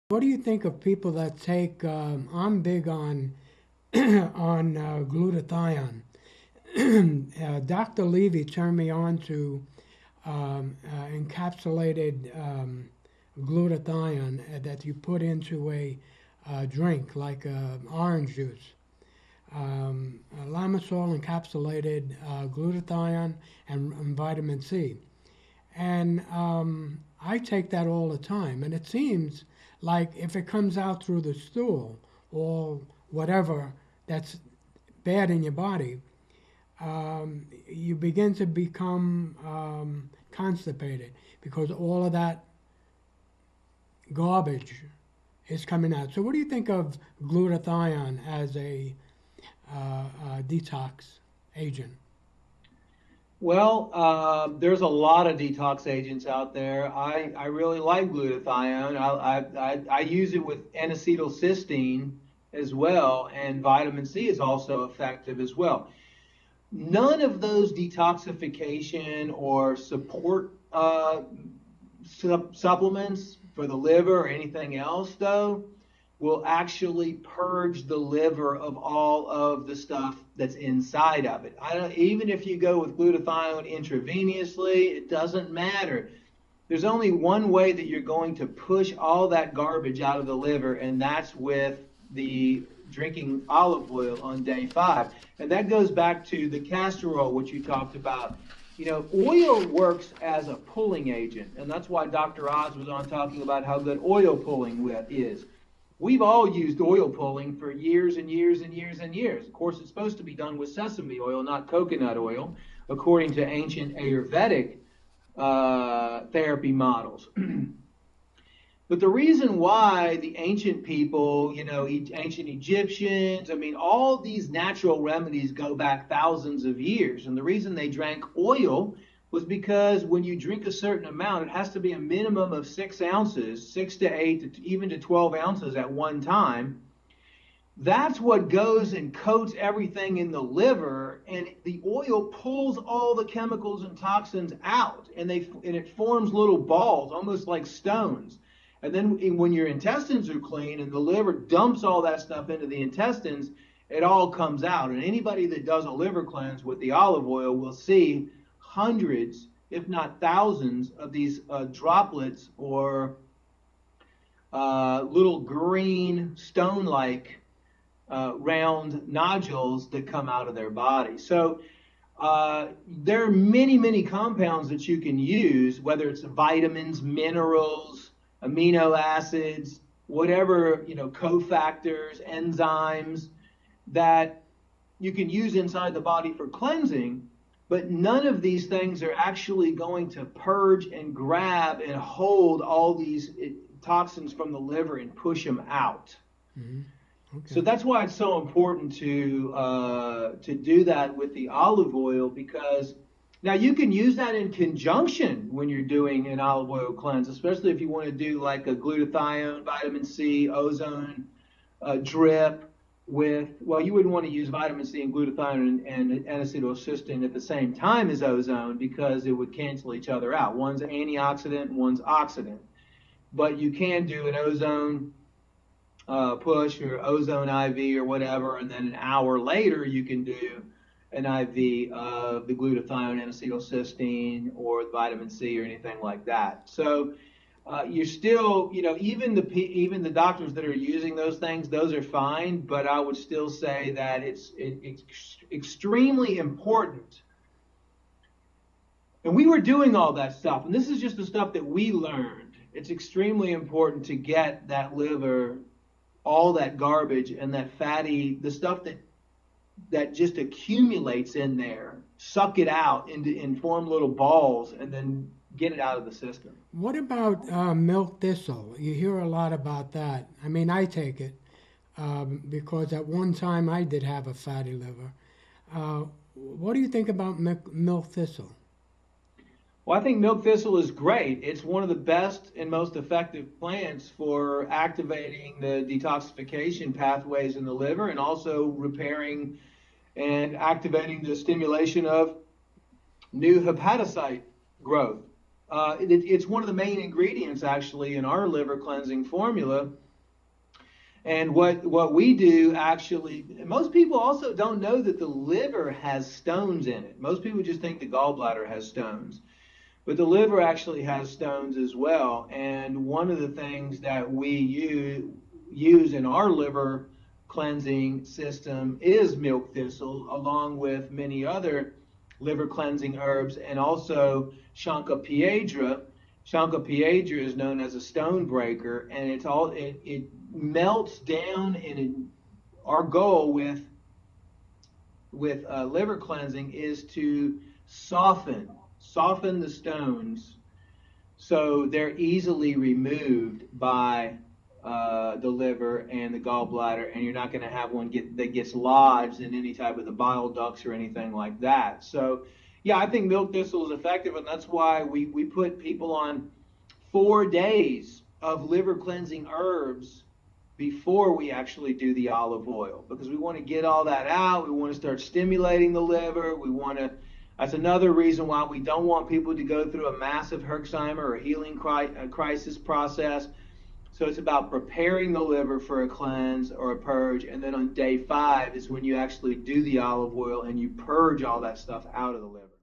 What do you think of people that take? I'm big on on glutathione. Dr. Levy turned me on to encapsulated glutathione that you put into a drink like orange juice. Limasol encapsulated glutathione and vitamin C. And I take that all the time. And it seems like if it comes out through the stool or whatever that's bad in your body, you begin to become constipated because all of that garbage is coming out. So, what do you think of glutathione as a detox agent? Well, there's a lot of detox agents out there. I really like glutathione. I use it with N-acetylcysteine as well, and vitamin C is also effective as well. None of those detoxification or support supplements for the liver or anything else, though, will actually purge the liver of all of the stuff that's inside of it. I don't, even if you go with glutathione intravenously, it doesn't matter. There's only one way that you're going to push all that garbage out of the liver, and that's with the drinking olive oil on day 5. And that goes back to the castor oil, which you talked about. You know, oil works as a pulling agent, and that's why Dr. Oz was on talking about how good oil pulling is. We've all used oil pulling for years and years and years and years. Of course, it's supposed to be done with sesame oil, not coconut oil, according to ancient Ayurvedic therapy models. But the reason why the ancient people, you know, ancient Egyptians, I mean, all these natural remedies go back thousands of years. And the reason they drank oil was because when you drink a certain amount, it has to be a minimum of 6 ounces, 6 to 8, even to 12 ounces at one time. That's what goes and coats everything in the liver, and the oil pulls all the chemicals and toxins out, and it forms little balls, almost like stones. And then when your intestines are clean and the liver dumps all that stuff into the intestines, it all comes out. And anybody that does a liver cleanse with the olive oil will see hundreds, if not thousands, of these droplets or little green stone-like round nodules that come out of their body. So there are many, many compounds that you can use, whether it's vitamins, minerals, amino acids, whatever, you know, cofactors, enzymes that you can use inside the body for cleansing, but none of these things are actually going to purge and grab and hold all these toxins from the liver and push them out. Hmm. So Okay. that's why it's so important to do that with the olive oil, because now you can use that in conjunction when you're doing an olive oil cleanse, especially if you want to do like a glutathione, vitamin C, ozone drip with, well, you wouldn't want to use vitamin C and glutathione and N-acetylcysteine at the same time as ozone because it would cancel each other out. One's antioxidant, one's oxidant. But you can do an ozone push or ozone IV or whatever, and then an hour later you can do an IV of the glutathione, N-acetylcysteine, or vitamin C or anything like that. So you're still, you know, even the doctors that are using those things, those are fine. But I would still say that it's extremely important. And we were doing all that stuff, and this is just the stuff that we learned. It's extremely important to get that liver, all that garbage and that fatty, the stuff that just accumulates in there, suck it out and form little balls, and then get it out of the system. What about milk thistle? You hear a lot about that. I mean, I take it because at one time I did have a fatty liver. What do you think about milk thistle? Well, I think milk thistle is great. It's one of the best and most effective plants for activating the detoxification pathways in the liver and also repairing and activating the stimulation of new hepatocyte growth. It's one of the main ingredients actually in our liver cleansing formula. And what we do actually, most people also don't know that the liver has stones in it. Most people just think the gallbladder has stones, but the liver actually has stones as well. And one of the things that we use in our liver cleansing system is milk thistle, along with many other liver cleansing herbs, and also Shanka piedra. Shanka piedra is known as a stone breaker, and it melts down. And our goal with liver cleansing is to soften the stones so they're easily removed by the liver and the gallbladder, and you're not going to have one that gets lodged in any type of the bile ducts or anything like that. So, yeah, I think milk thistle is effective, and that's why we put people on 4 days of liver cleansing herbs before we actually do the olive oil, because we want to get all that out. We want to start stimulating the liver. That's another reason why we don't want people to go through a massive Herxheimer or healing crisis process. So it's about preparing the liver for a cleanse or a purge, and then on day 5 is when you actually do the olive oil and you purge all that stuff out of the liver.